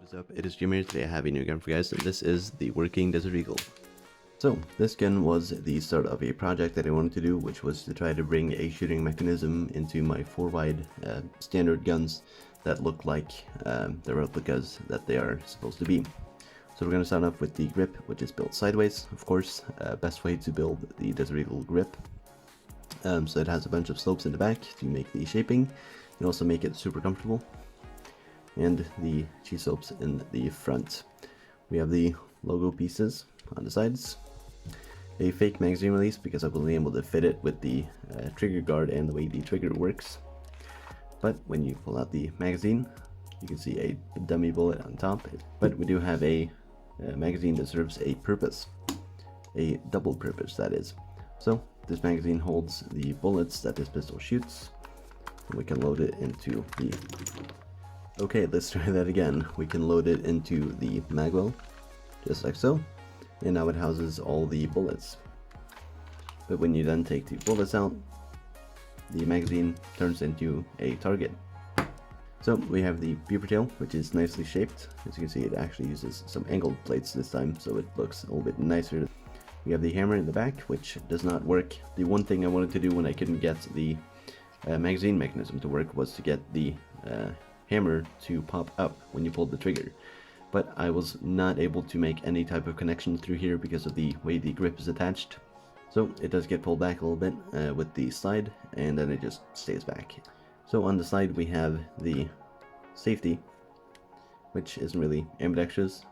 What is up? It is Jim here. Today I have a new gun for you guys, and this is the Working Desert Eagle. So, this gun was the start of a project that I wanted to do, which was to try to bring a shooting mechanism into my 4-wide standard guns that look like the replicas that they are supposed to be. So we're going to start off with the grip, which is built sideways, of course. Best way to build the Desert Eagle grip. So it has a bunch of slopes in the back to make the shaping, and also make it super comfortable. And the G-slopes in the front. We have the logo pieces on the sides. A fake magazine release because I wasn't able to fit it with the trigger guard and the way the trigger works. But when you pull out the magazine, you can see a dummy bullet on top. But we do have a magazine that serves a purpose. A double purpose, that is. So this magazine holds the bullets that this pistol shoots. And we can load it into the... Okay, let's try that again. We can load it into the magwell, just like so, and now it houses all the bullets. But when you then take the bullets out, the magazine turns into a target. So we have the Beavertail, which is nicely shaped. As you can see, it actually uses some angled plates this time, so it looks a little bit nicer. We have the hammer in the back, which does not work. The one thing I wanted to do when I couldn't get the magazine mechanism to work was to get the hammer to pop up when you pulled the trigger, but I was not able to make any type of connection through here because of the way the grip is attached. So it does get pulled back a little bit with the slide, and then it just stays back. So on the side we have the safety, which isn't really ambidextrous.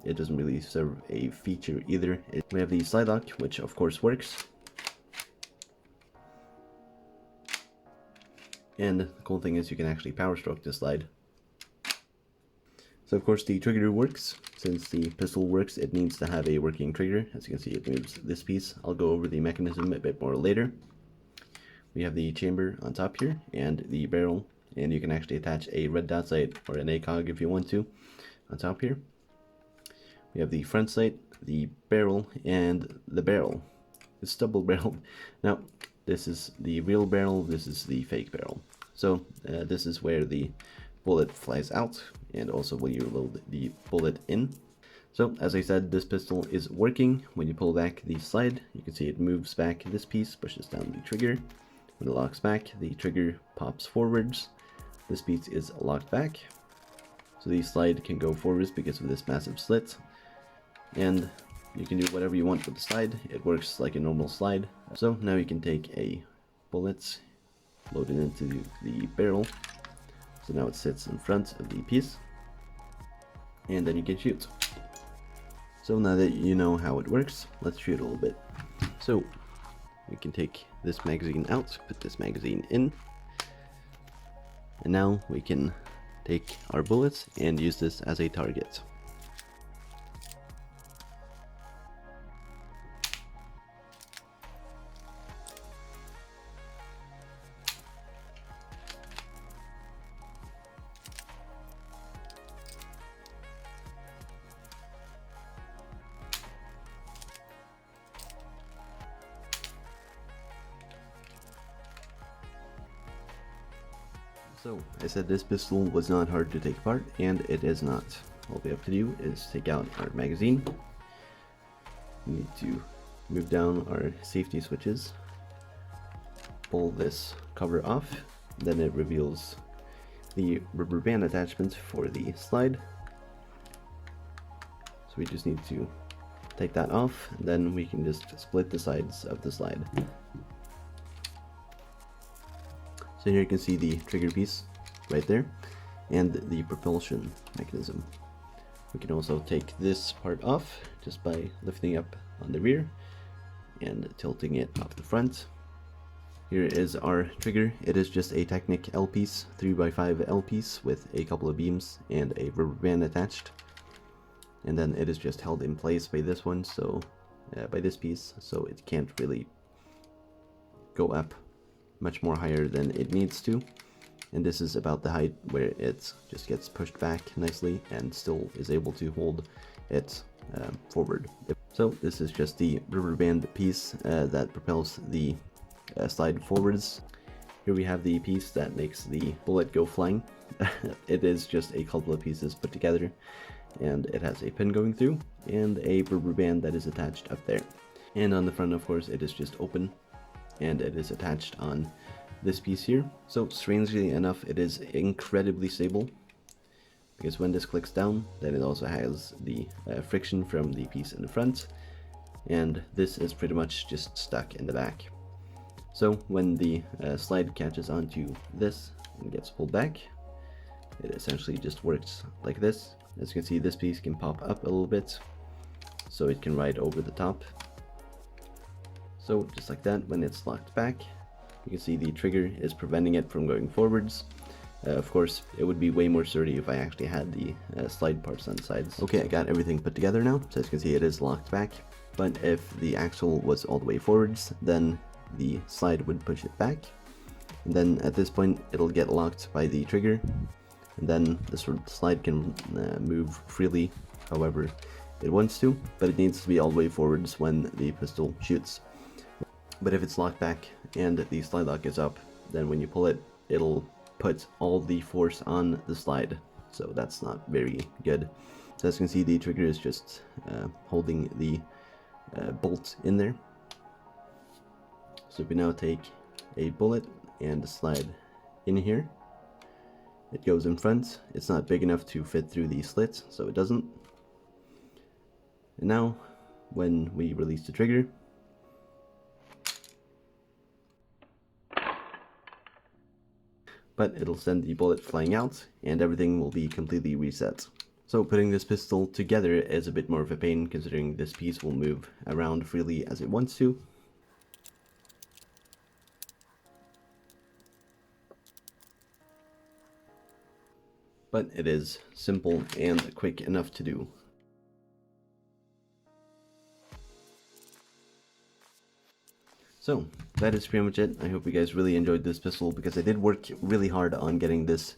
It doesn't really serve a feature either. We have the slide lock, which of course works. And the cool thing is you can actually power stroke this slide. So of course the trigger works. Since the pistol works, it needs to have a working trigger. As you can see, it moves this piece. I'll go over the mechanism a bit more later. We have the chamber on top here and the barrel, and you can actually attach a red dot sight or an ACOG if you want to on top here. We have the front sight, the barrel, and the barrel. It's double barreled. Now, this is the real barrel, this is the fake barrel. So this is where the bullet flies out, and also when you load the bullet in. So as I said, this pistol is working. When you pull back the slide, you can see it moves back this piece, pushes down the trigger. When it locks back, the trigger pops forwards. This piece is locked back. So the slide can go forwards because of this massive slit. And you can do whatever you want with the slide. It works like a normal slide. So now you can take a bullet, load it into the barrel. So now it sits in front of the piece, and then you can shoot. So now that you know how it works, let's shoot a little bit. So we can take this magazine out, put this magazine in, and now we can take our bullets and use this as a target. So, I said this pistol was not hard to take apart, and it is not. All we have to do is take out our magazine. We need to move down our safety switches, pull this cover off, then it reveals the rubber band attachment for the slide. So we just need to take that off, and then we can just split the sides of the slide. So here you can see the trigger piece right there, and the propulsion mechanism. We can also take this part off just by lifting up on the rear and tilting it off the front. Here is our trigger. It is just a Technic L piece, 3x5 L piece with a couple of beams and a rubber band attached. And then it is just held in place by this one, so by this piece, so it can't really go up much more higher than it needs to. And this is about the height where it just gets pushed back nicely and still is able to hold it forward. So this is just the rubber band piece that propels the slide forwards. Here we have the piece that makes the bullet go flying. It is just a couple of pieces put together, and it has a pin going through and a rubber band that is attached up there. And on the front, of course, it is just open, and it is attached on this piece here. So strangely enough, it is incredibly stable, because when this clicks down, then it also has the friction from the piece in the front, and this is pretty much just stuck in the back. So when the slide catches onto this and gets pulled back, it essentially just works like this. As you can see, this piece can pop up a little bit, so it can ride over the top. So just like that, when it's locked back, you can see the trigger is preventing it from going forwards. Of course, it would be way more sturdy if I actually had the slide parts on the sides. Okay, I got everything put together now, so as you can see, it is locked back. But if the axle was all the way forwards, then the slide would push it back, and then at this point it'll get locked by the trigger, and then the slide can move freely however it wants to, but it needs to be all the way forwards when the pistol shoots. But if it's locked back and the slide lock is up, then when you pull it, it'll put all the force on the slide, so that's not very good. So as you can see, the trigger is just holding the bolt in there. So if we now take a bullet and slide in here, it goes in front. It's not big enough to fit through the slit, so it doesn't. And now, when we release the trigger, but it'll send the bullet flying out, and everything will be completely reset. So putting this pistol together is a bit more of a pain, considering this piece will move around freely as it wants to. But it is simple and quick enough to do. So that is pretty much it. I hope you guys really enjoyed this pistol, because I did work really hard on getting this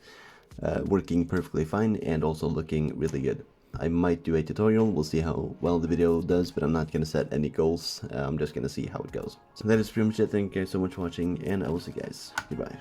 working perfectly fine and also looking really good. I might do a tutorial, we'll see how well the video does, but I'm not going to set any goals. I'm just going to see how it goes. So that is pretty much it. Thank you guys so much for watching, and I will see you guys. Goodbye.